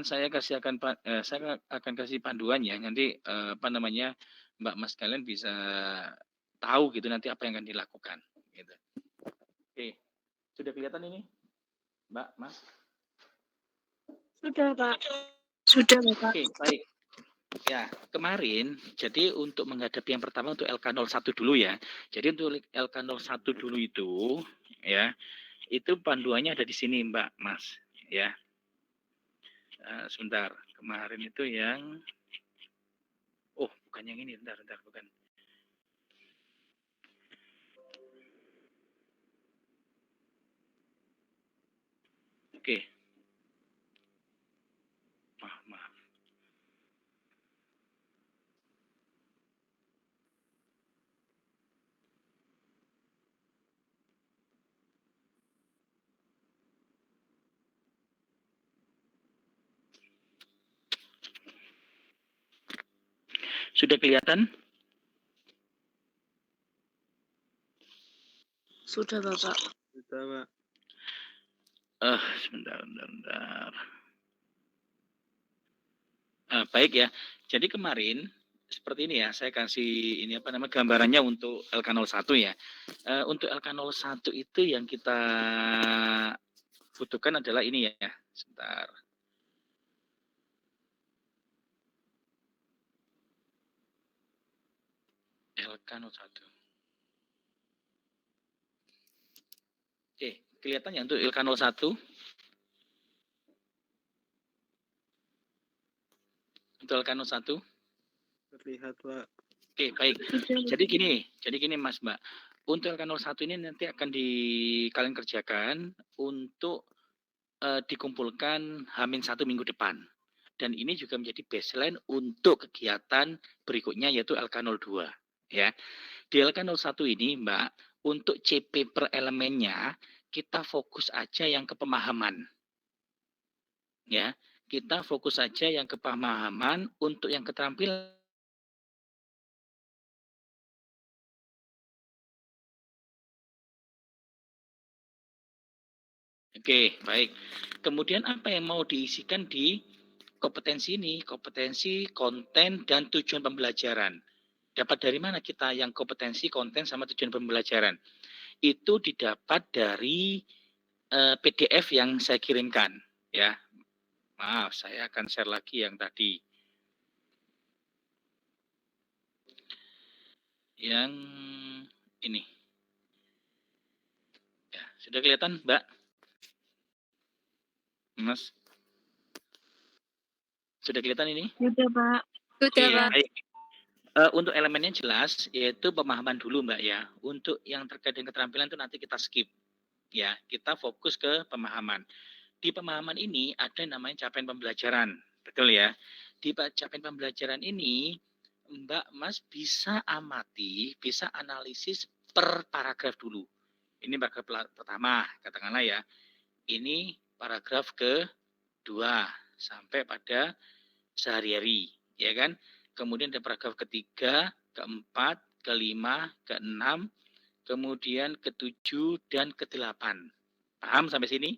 saya akan kasih panduan ya, nanti, Mbak, Mas kalian bisa tahu gitu nanti apa yang akan dilakukan, gitu. Oke, sudah kelihatan ini, Mbak, Mas? Sudah, Pak. Sudah, Bapak. Oke, baik. Ya, kemarin jadi untuk menghadapi yang pertama untuk LK01 dulu ya. Jadi untuk LK01 dulu itu, ya, itu panduannya ada di sini, Mbak, Mas, ya. Sebentar, kemarin itu yang bukan yang ini, bentar, bukan. Oke. Maaf. Sudah kelihatan? Sudah, Bapak. Sudah, Pak. Sebentar. Baik ya. Jadi kemarin seperti ini ya, saya kasih ini gambarannya untuk LK01 ya. Untuk LK01 itu yang kita butuhkan adalah ini ya. Sebentar. LK01. Oke, kelihatan ya untuk LK01? Untuk LK01? Terlihat, Pak. Oke, baik. Jadi gini Mas, Mbak. Untuk LK01 ini nanti akan kalian kerjakan untuk dikumpulkan H-1 minggu depan. Dan ini juga menjadi baseline untuk kegiatan berikutnya yaitu LK02 ya. Di LK01 ini, Mbak, untuk CP per elemennya kita fokus aja yang ke pemahaman. Ya, kita fokus aja yang ke pemahaman. Untuk yang keterampilan Oke, baik. Kemudian apa yang mau diisikan di kompetensi ini? Kompetensi, konten, dan tujuan pembelajaran. Dapat dari mana kita yang kompetensi, konten, sama tujuan pembelajaran? Itu didapat dari PDF yang saya kirimkan. Ya, maaf, saya akan share lagi yang tadi. Yang ini. Ya, sudah kelihatan, Mbak? Mas? Sudah kelihatan ini? Sudah, Pak. Oke, baik. Untuk elemennya jelas, yaitu pemahaman dulu, Mbak ya. Untuk yang terkait dengan keterampilan itu nanti kita skip. Ya, kita fokus ke pemahaman. Di pemahaman ini ada yang namanya capaian pembelajaran. Betul ya? Di capaian pembelajaran ini, Mbak Mas bisa amati, bisa analisis per paragraf dulu. Ini paragraf pertama, katakanlah ya. Ini paragraf kedua sampai pada sehari-hari, ya kan? Kemudian ada paragraf ketiga, keempat, kelima, keenam, kemudian ketujuh dan kedelapan. Paham sampai sini?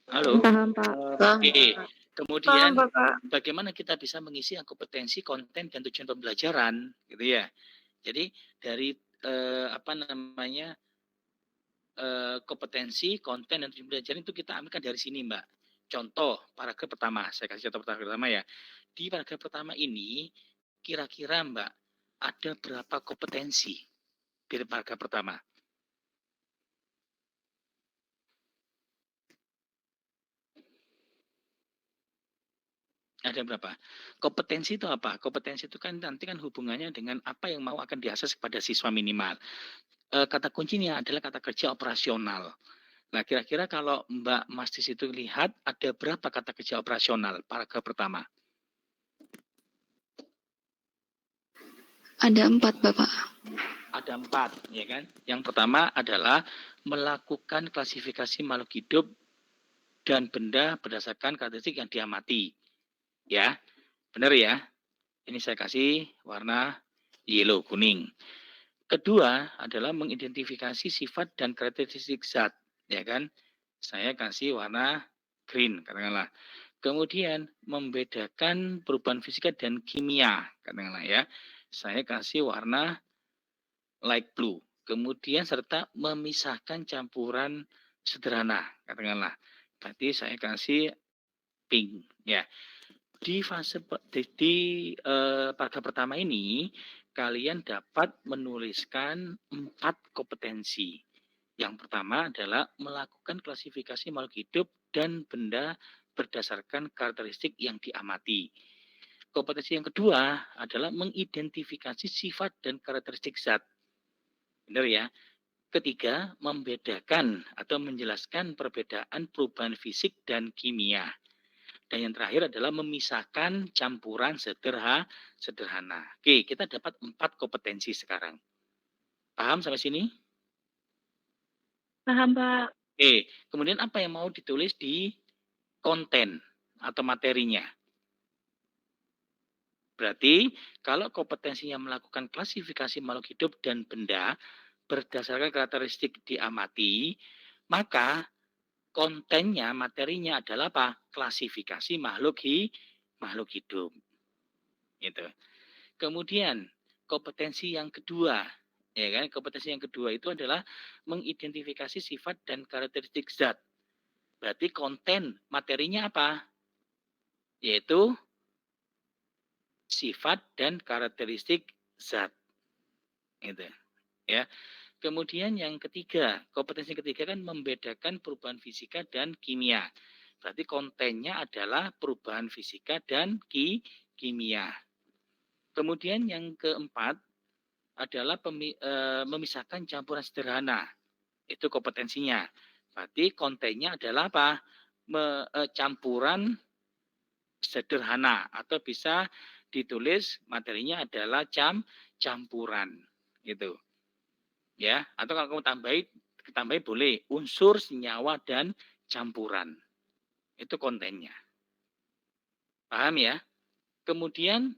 Halo? Paham, Pak. Oke. Kemudian Paham, Bapak. bagaimana kita bisa mengisi kompetensi, konten, dan tujuan pembelajaran, gitu ya. Jadi dari kompetensi, konten, dan tujuan pembelajaran itu kita ambilkan dari sini, Mbak. Contoh, paragraf pertama. Saya kasih contoh paragraf pertama ya. Di paragraf pertama ini, kira-kira Mbak, ada berapa kompetensi di paragraf pertama? Ada berapa? Kompetensi itu apa? Kompetensi itu kan nanti kan hubungannya dengan apa yang mau akan diakses kepada siswa minimal. Kata kuncinya adalah kata kerja operasional. Nah, kira-kira kalau Mbak Mas di situ lihat ada berapa kata kerja operasional paragraf pertama? Ada 4, Bapak. Ada 4, ya kan? Yang pertama adalah melakukan klasifikasi makhluk hidup dan benda berdasarkan karakteristik yang diamati. Ya, benar ya? Ini saya kasih warna yellow, kuning. Kedua adalah mengidentifikasi sifat dan karakteristik zat, ya kan? saya kasih warna green, katakanlah. Kemudian membedakan perubahan fisika dan kimia, katakanlah ya. Saya kasih warna light blue. Kemudian serta memisahkan campuran sederhana, katakanlah. Berarti saya kasih pink, ya. Di fase paragraf pertama ini kalian dapat menuliskan 4 kompetensi. Yang pertama adalah melakukan klasifikasi makhluk hidup dan benda berdasarkan karakteristik yang diamati. Kompetensi yang kedua adalah mengidentifikasi sifat dan karakteristik zat. Benar ya? Ketiga, membedakan atau menjelaskan perbedaan perubahan fisik dan kimia. Dan yang terakhir adalah memisahkan campuran sederhana. Oke, kita dapat 4 kompetensi sekarang. Paham sampai sini? Paham, Pak. Oke, kemudian apa yang mau ditulis di konten atau materinya? Berarti kalau kompetensinya melakukan klasifikasi makhluk hidup dan benda berdasarkan karakteristik diamati, maka kontennya, materinya adalah apa? Klasifikasi makhluk hidup. Gitu. Kemudian kompetensi yang kedua, ya kan? Kompetensi yang kedua itu adalah mengidentifikasi sifat dan karakteristik zat. Berarti konten materinya apa? Yaitu sifat dan karakteristik zat. Gitu. Ya. Kemudian yang ketiga, kompetensi ketiga kan membedakan perubahan fisika dan kimia. Berarti kontennya adalah perubahan fisika dan kimia. Kemudian yang keempat adalah memisahkan campuran sederhana. Itu kompetensinya. Berarti kontennya adalah apa? Campuran sederhana atau bisa ditulis materinya adalah campuran gitu. Ya, atau kalau kamu tambahin boleh unsur, senyawa dan campuran. Itu kontennya. Paham ya? Kemudian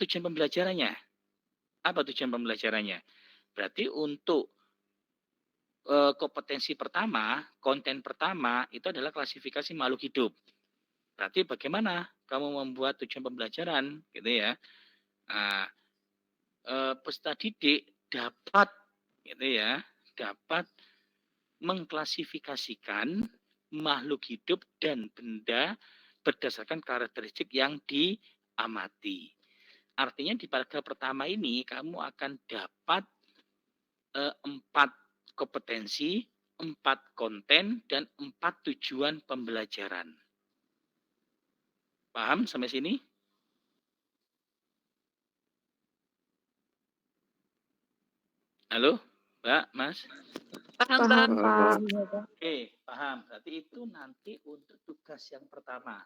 tujuan pembelajarannya. Apa tujuan pembelajarannya? Berarti untuk kompetensi pertama, konten pertama itu adalah klasifikasi makhluk hidup. Berarti bagaimana kamu membuat tujuan pembelajaran, gitu ya? Nah, peserta didik dapat, gitu ya, dapat mengklasifikasikan makhluk hidup dan benda berdasarkan karakteristik yang diamati. Artinya di paragraf pertama ini kamu akan dapat 4 kompetensi, 4 konten, dan 4 tujuan pembelajaran. Paham sampai sini? Halo, Mbak, Mas? Paham, Paham, Pak. Oke, paham. Berarti itu nanti untuk tugas yang pertama,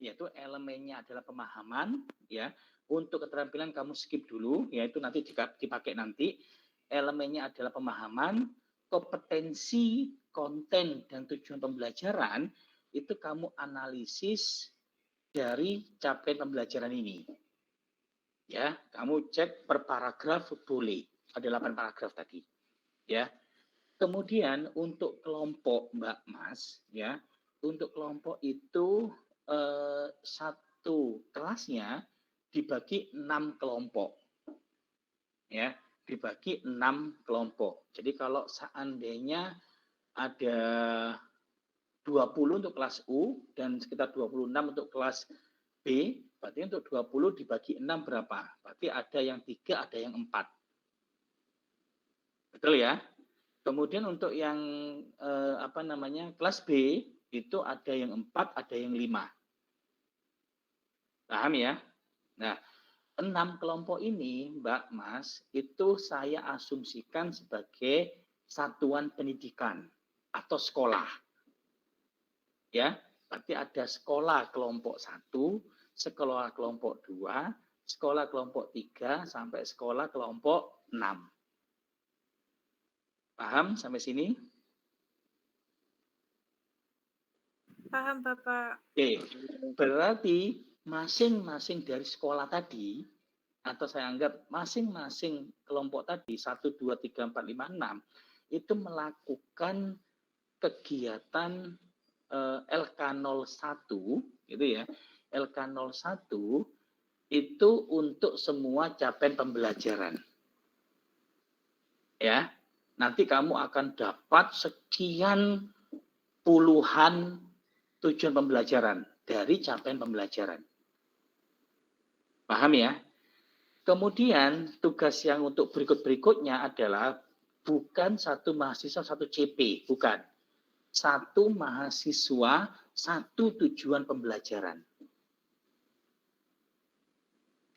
yaitu elemennya adalah pemahaman, ya. Untuk keterampilan kamu skip dulu, yaitu nanti dipakai nanti. Elemennya adalah pemahaman, kompetensi, konten, dan tujuan pembelajaran, itu kamu analisis dari capaian pembelajaran ini. Ya, kamu cek per paragraf boleh. Ada 8 paragraf tadi. Ya. Kemudian untuk kelompok Mbak Mas, ya, untuk kelompok itu satu kelasnya dibagi 6 kelompok. Ya, dibagi 6 kelompok. Jadi kalau seandainya ada 20 untuk kelas U dan sekitar 26 untuk kelas B, berarti untuk 20 dibagi 6 berapa? Berarti ada yang 3, ada yang 4. Betul ya? Kemudian untuk yang kelas B itu ada yang 4, ada yang 5. Paham ya? Nah, 6 kelompok ini, Mbak Mas, itu saya asumsikan sebagai satuan pendidikan atau sekolah. Ya, berarti ada sekolah kelompok 1, sekolah kelompok 2, sekolah kelompok 3, sampai sekolah kelompok 6. Paham sampai sini? Paham, Bapak. Oke, berarti masing-masing dari sekolah tadi, atau saya anggap masing-masing kelompok tadi, 1, 2, 3, 4, 5, 6, itu melakukan kegiatan LK01 gitu ya. LK01 itu untuk semua capaian pembelajaran. Ya. Nanti kamu akan dapat sekian puluhan tujuan pembelajaran dari capaian pembelajaran. Paham ya? Kemudian tugas yang untuk berikut-berikutnya adalah bukan satu mahasiswa satu CP, bukan. Satu mahasiswa satu tujuan pembelajaran.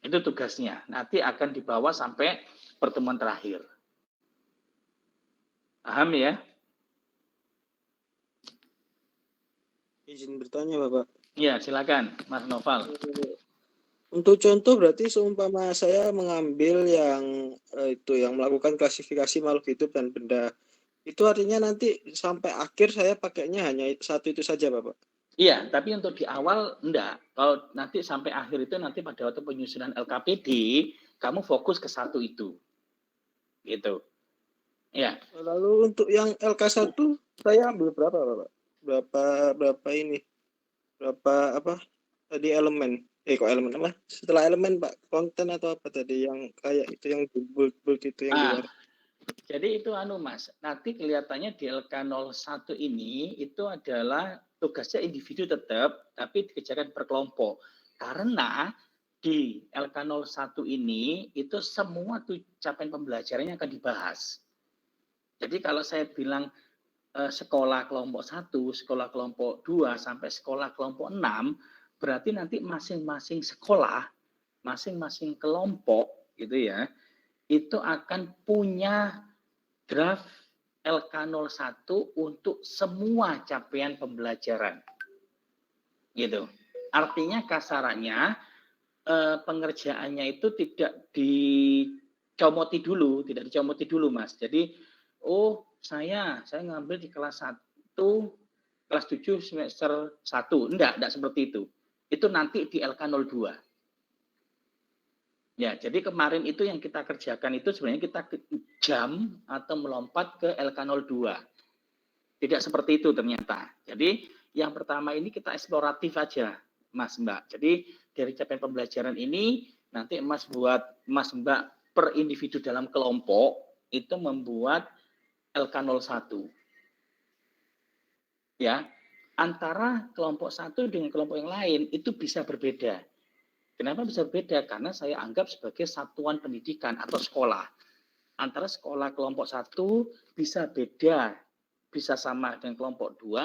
Itu tugasnya. Nanti akan dibawa sampai pertemuan terakhir. Paham ya? Izin bertanya, Bapak. Ya, silakan, Mas Noval. Untuk contoh berarti seumpama saya mengambil yang yang melakukan klasifikasi makhluk hidup dan benda. Itu artinya nanti sampai akhir saya pakainya hanya satu itu saja, Bapak. Iya, tapi untuk di awal enggak. Kalau nanti sampai akhir itu nanti pada waktu penyusunan LKPD, kamu fokus ke satu itu. Gitu. Ya. Lalu untuk yang LK1 saya ambil berapa, Bapak? Berapa ini? Berapa apa? Tadi elemen. Kok elemen apa? Setelah elemen, Pak, konten atau apa tadi yang kayak itu yang bold itu yang di luar. Jadi itu Mas, nanti kelihatannya di LK01 ini itu adalah tugasnya individu tetap, tapi dikerjakan per kelompok. Karena di LK01 ini itu semua capaian pembelajarannya akan dibahas. Jadi kalau saya bilang sekolah kelompok 1, sekolah kelompok 2, sampai sekolah kelompok 6, berarti nanti masing-masing sekolah, masing-masing kelompok gitu ya, itu akan punya draft LK01 untuk semua capaian pembelajaran. Gitu. Artinya kasarannya pengerjaannya itu tidak dicomoti dulu, Mas. Jadi saya ngambil di kelas 1, kelas 7 semester 1. Enggak seperti itu. Itu nanti di LK02. Ya, jadi kemarin itu yang kita kerjakan itu sebenarnya kita jam atau melompat ke LK02. Tidak seperti itu ternyata. Jadi yang pertama ini kita eksploratif aja, Mas Mbak. Jadi dari capaian pembelajaran ini nanti Mas Mbak per individu dalam kelompok itu membuat LK01. Ya, antara kelompok satu dengan kelompok yang lain itu bisa berbeda. Kenapa bisa berbeda? Karena saya anggap sebagai satuan pendidikan atau sekolah. Antara sekolah kelompok 1 bisa beda, bisa sama dengan kelompok 2,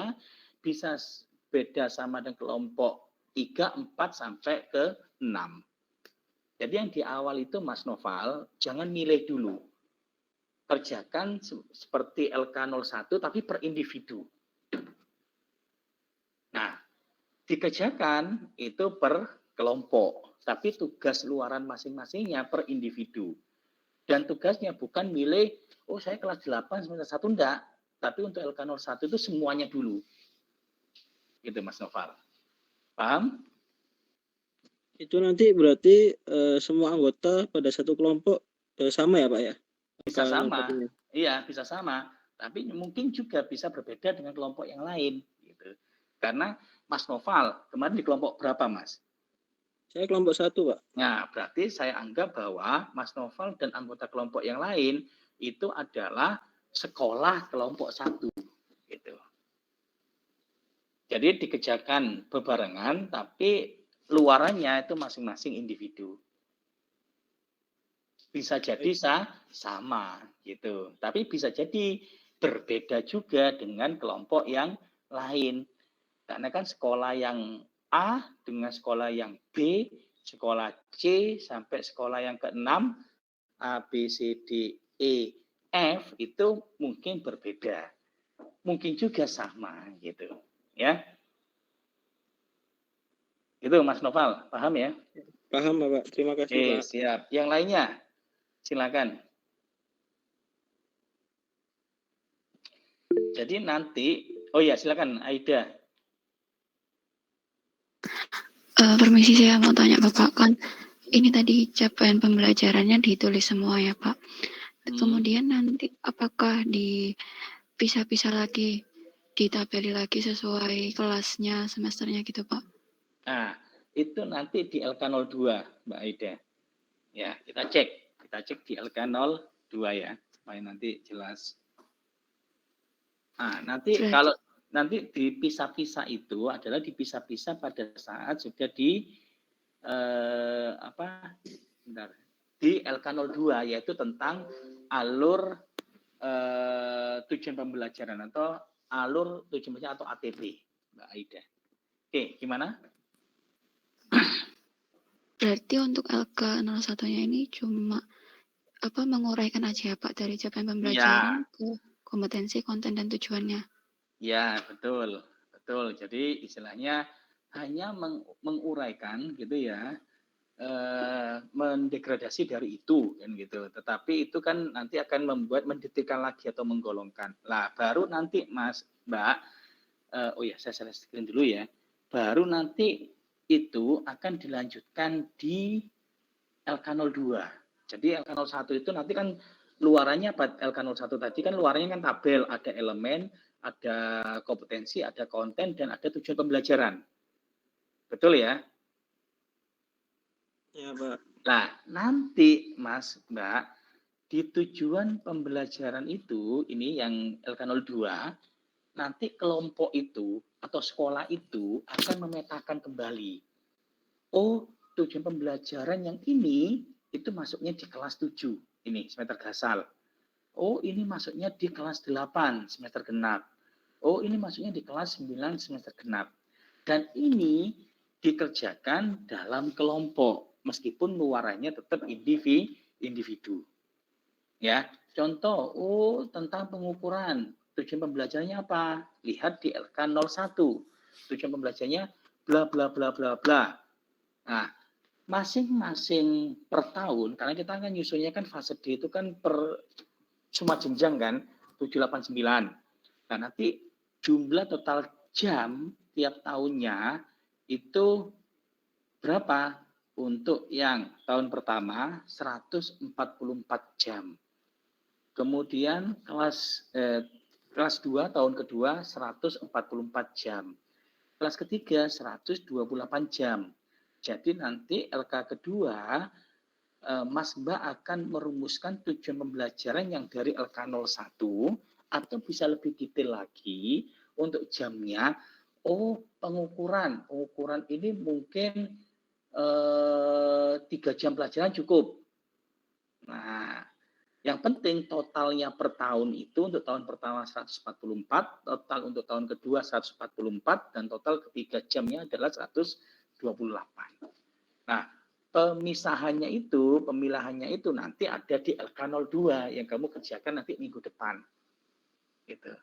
bisa beda sama dengan kelompok 3, 4, sampai ke 6. Jadi yang di awal itu Mas Noval, jangan milih dulu. Kerjakan seperti LK01 tapi per individu. Nah, dikerjakan itu per kelompok, tapi tugas luaran masing-masingnya per individu. Dan tugasnya bukan milih, saya kelas 8 semester 1, enggak. Tapi untuk LK01 itu semuanya dulu. Gitu Mas Noval. Paham? Itu nanti berarti semua anggota pada satu kelompok sama ya, Pak ya? Bisa sama. Iya, bisa sama. Tapi mungkin juga bisa berbeda dengan kelompok yang lain. Gitu. Karena Mas Noval, kemarin di kelompok berapa, Mas? Saya kelompok 1, Pak. Nah, berarti saya anggap bahwa Mas Noval dan anggota kelompok yang lain itu adalah sekolah kelompok 1. Gitu. Jadi dikerjakan bebarengan, tapi luarannya itu masing-masing individu. Bisa jadi sama, gitu. Tapi bisa jadi berbeda juga dengan kelompok yang lain. Karena kan sekolah yang A dengan sekolah yang B, sekolah C sampai sekolah yang ke-6, A, B, C, D, E, F itu mungkin berbeda. Mungkin juga sama gitu. Ya. Itu Mas Noval, paham ya? Paham, Bapak. Terima kasih, Pak. Siap. Yang lainnya, silakan. Jadi nanti, silakan Aida. Permisi, saya mau tanya Bapak, kan ini tadi capaian pembelajarannya ditulis semua ya Pak. Kemudian nanti apakah dipisah-pisah lagi ditabeli lagi sesuai kelasnya, semesternya gitu, Pak? Nah, itu nanti di LK02, Mbak Aida. Ya, kita cek di LK02 ya, supaya nanti jelas. Nah, nanti Berarti kalau nanti dipisah-pisah itu adalah dipisah-pisah pada saat sudah di di LK02, yaitu tentang alur tujuan pembelajaran atau alur tujuan pembelajaran atau ATP, Mbak Aida. Oke, gimana? berarti untuk LK01-nya ini cuma menguraikan aja ya, Pak, dari capaian pembelajaran ke kompetensi, konten, dan tujuannya. Ya, betul. Betul. Jadi istilahnya hanya menguraikan gitu ya, mendegradasi dari itu kan gitu. Tetapi itu kan nanti akan membuat mendetailkan lagi atau menggolongkan. Lah, baru nanti Mas, Mbak, oh ya saya share screen dulu ya. Baru nanti itu akan dilanjutkan di LK02. Jadi LK01 itu nanti kan luarannya LK01 tadi kan luarannya kan tabel, ada elemen, ada kompetensi, ada konten, dan ada tujuan pembelajaran. Betul ya? Ya, Pak. Nah, nanti Mas, Mbak, di tujuan pembelajaran itu, ini yang LK02, nanti kelompok itu atau sekolah itu akan memetakan kembali. Oh, tujuan pembelajaran yang ini itu masuknya di kelas 7, ini semester gasal. Oh, ini masuknya di kelas 8 semester genap. Oh, ini masuknya di kelas 9 semester genap. Dan ini dikerjakan dalam kelompok, meskipun luarannya tetap individu. Ya, contoh, tentang pengukuran. Tujuan pembelajarannya apa? Lihat di LK01. Tujuan pembelajarannya bla bla bla bla bla. Nah, masing-masing per tahun, karena kita kan nyusunnya kan fase D itu kan per semua jenjang kan, 7, 8, 9. Nah, nanti jumlah total jam tiap tahunnya itu berapa? Untuk yang tahun pertama 144 jam. Kemudian kelas 2 tahun kedua 144 jam. Kelas ketiga 128 jam. Jadi nanti LK kedua Mas Mbak akan merumuskan tujuan pembelajaran yang dari LK01 atau bisa lebih detail lagi untuk jamnya. Oh, pengukuran ini mungkin 3 jam pelajaran cukup. Nah, yang penting totalnya per tahun itu untuk tahun pertama 144, total untuk tahun kedua 144, dan total ketiga jamnya adalah 128. Nah, pemilahannya itu nanti ada di LK02 yang kamu kerjakan nanti minggu depan. Gitu.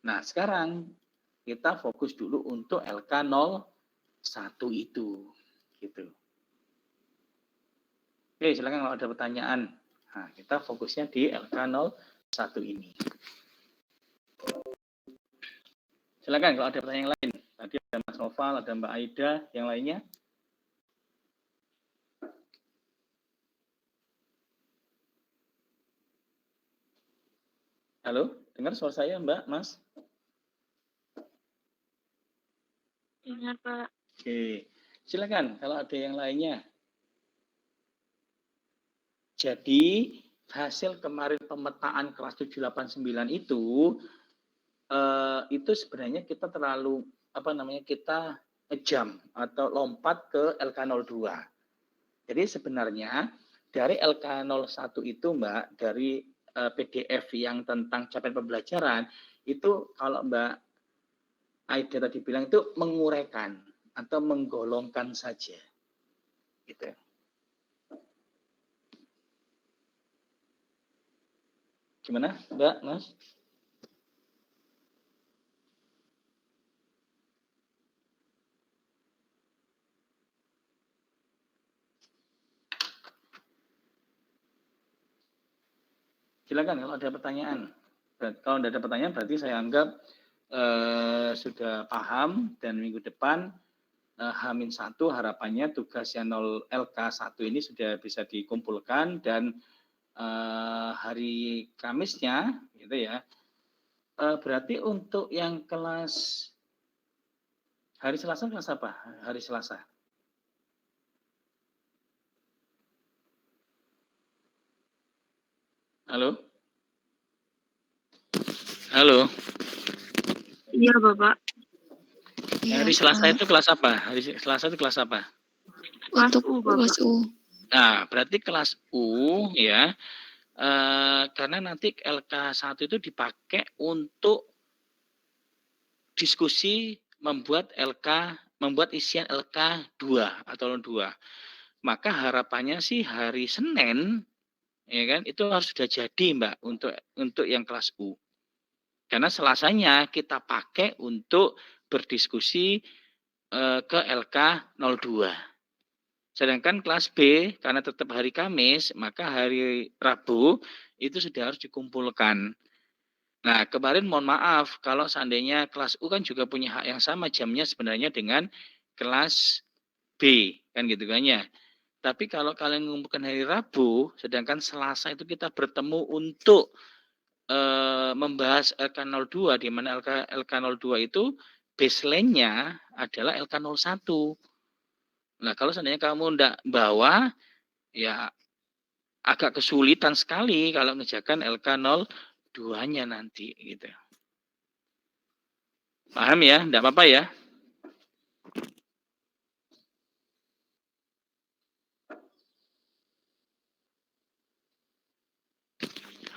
Nah, sekarang kita fokus dulu untuk LK01 itu. Gitu. Oke, silakan kalau ada pertanyaan. Nah, kita fokusnya di LK01 ini. Silakan kalau ada pertanyaan lain. Tadi ada Mas Noval, ada Mbak Aida, yang lainnya. Halo, dengar suara saya Mbak, Mas? Dengar, Pak. Oke, silakan kalau ada yang lainnya. Jadi hasil kemarin pemetaan kelas 789 itu sebenarnya kita terlalu kita jam atau lompat ke LK02. Jadi sebenarnya dari LK01 itu Mbak, dari PDF yang tentang capaian pembelajaran itu kalau Mbak Aida tadi bilang itu menguraikan atau menggolongkan saja. Gitu. Gimana, Mbak, Mas? Silakan kalau ada pertanyaan. Kalau tidak ada pertanyaan berarti saya anggap sudah paham, dan minggu depan H-1 harapannya tugas yang 0 LK1 ini sudah bisa dikumpulkan, dan hari Kamisnya gitu ya Berarti untuk yang kelas hari Selasa kelas apa? Hari Selasa. Halo? Halo? Iya, Bapak. Iya, Hari Selasa Pak. itu kelas apa? Hari Selasa itu kelas apa? Kelas Untuk U, Bapak. kelas U. Nah, berarti kelas U ya. Karena nanti LK1 itu dipakai untuk diskusi membuat isian LK2 atau 2. Maka harapannya sih hari Senin ya kan itu harus sudah jadi, Mbak, untuk yang kelas U. Karena Selasanya kita pakai untuk berdiskusi ke LK02. Sedangkan kelas B karena tetap hari Kamis, maka hari Rabu itu sudah harus dikumpulkan. Nah, kemarin mohon maaf kalau seandainya kelas U kan juga punya hak yang sama jamnya sebenarnya dengan kelas B, kan gitu kan ya. Tapi kalau kalian mengumpulkan hari Rabu, sedangkan Selasa itu kita bertemu untuk membahas LK02, di mana LK02 itu baseline-nya adalah LK01. Nah, kalau seandainya kamu tidak bawa, ya agak kesulitan sekali kalau mengerjakan LK02-nya nanti gitu. Paham ya? Tidak apa-apa ya?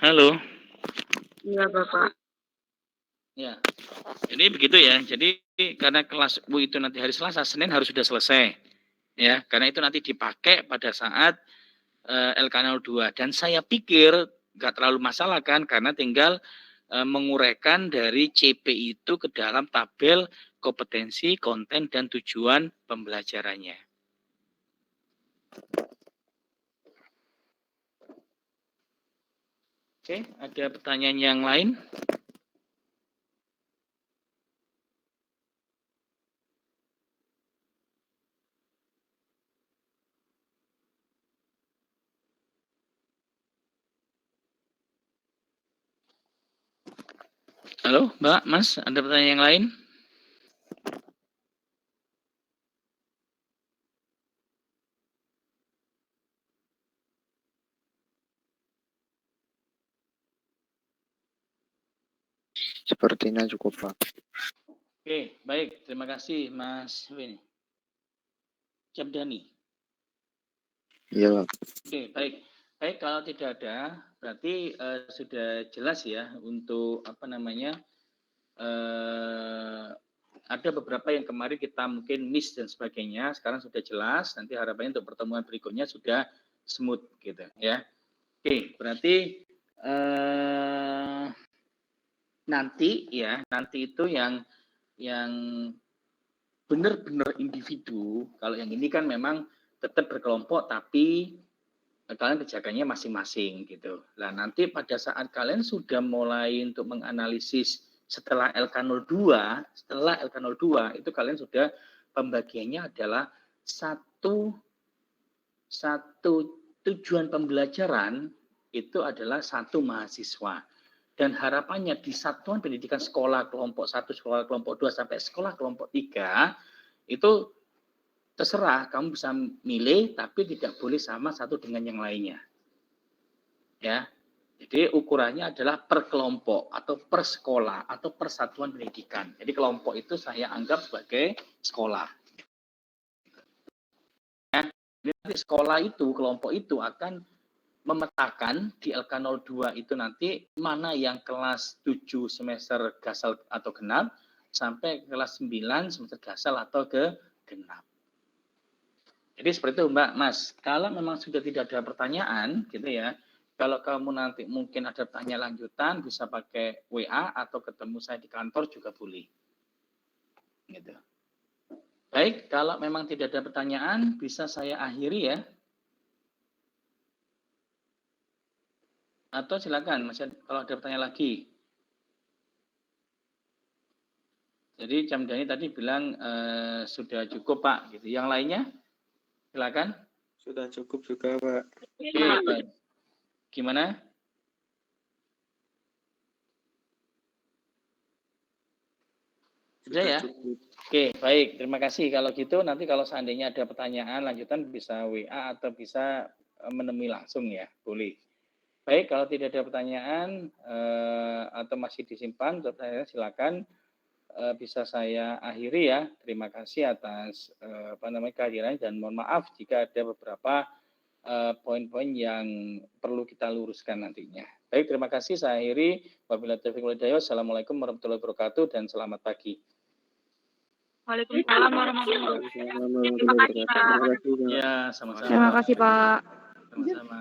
Halo? Iya, Bapak. Ya. Jadi begitu ya. Jadi karena kelas U itu nanti hari Selasa, Senin harus sudah selesai. Ya, karena itu nanti dipakai pada saat LK02. Dan saya pikir nggak terlalu masalah kan, karena tinggal menguraikan dari CP itu ke dalam tabel kompetensi, konten, dan tujuan pembelajarannya. Oke, ada pertanyaan yang lain? Halo, Mbak, Mas, ada pertanyaan yang lain? Sepertinya cukup, Pak. Oke, baik. Terima kasih, Mas Win. Cabdani. Iya, Pak. Oke, baik. Baik, kalau tidak ada, berarti sudah jelas ya untuk apa namanya, ada beberapa yang kemarin kita mungkin miss dan sebagainya. Sekarang sudah jelas. Nanti harapannya untuk pertemuan berikutnya sudah smooth gitu ya. Oke, berarti nanti itu yang benar-benar individu. Kalau yang ini kan memang tetap berkelompok tapi kalian kerjakannya masing-masing gitu. Nah, nanti pada saat kalian sudah mulai untuk menganalisis setelah LK02 itu kalian sudah pembagiannya adalah satu tujuan pembelajaran itu adalah satu mahasiswa. Dan harapannya di satuan pendidikan sekolah kelompok 1, sekolah kelompok 2 sampai sekolah kelompok 3 itu terserah kamu bisa milih tapi tidak boleh sama satu dengan yang lainnya. Ya. Jadi ukurannya adalah per kelompok atau per sekolah atau per satuan pendidikan. Jadi kelompok itu saya anggap sebagai sekolah. Ya. Jadi nanti sekolah itu, kelompok itu akan memetakan di LK02 itu nanti mana yang kelas 7 semester gasal atau genap sampai kelas 9 semester gasal atau genap. Jadi seperti itu, Mbak, Mas. Kalau memang sudah tidak ada pertanyaan, gitu ya. Kalau kamu nanti mungkin ada tanya lanjutan, bisa pakai WA atau ketemu saya di kantor juga boleh. Gitu. Baik, kalau memang tidak ada pertanyaan, bisa saya akhiri ya. Atau silakan, masih kalau ada pertanyaan lagi. Jadi Camdani tadi bilang sudah cukup, Pak. Gitu. Yang lainnya, silakan. Sudah cukup juga, Pak. Oke, baik. Gimana? Sudah ya? Oke, baik. Terima kasih. Kalau gitu nanti kalau seandainya ada pertanyaan lanjutan bisa WA atau bisa menemui langsung ya, boleh. Baik, kalau tidak ada pertanyaan atau masih disimpan, silakan bisa saya akhiri ya. Terima kasih atas kehadirannya dan mohon maaf jika ada beberapa poin-poin yang perlu kita luruskan nantinya. Baik, terima kasih. Saya akhiri. Wabillahi taufiq wal hidayah. Assalamualaikum warahmatullahi wabarakatuh dan selamat pagi. Waalaikumsalam warahmatullahi wabarakatuh. Terima kasih, Pak. Terima kasih, Pak. Ya, sama-sama. Terima kasih, Pak. Sama-sama.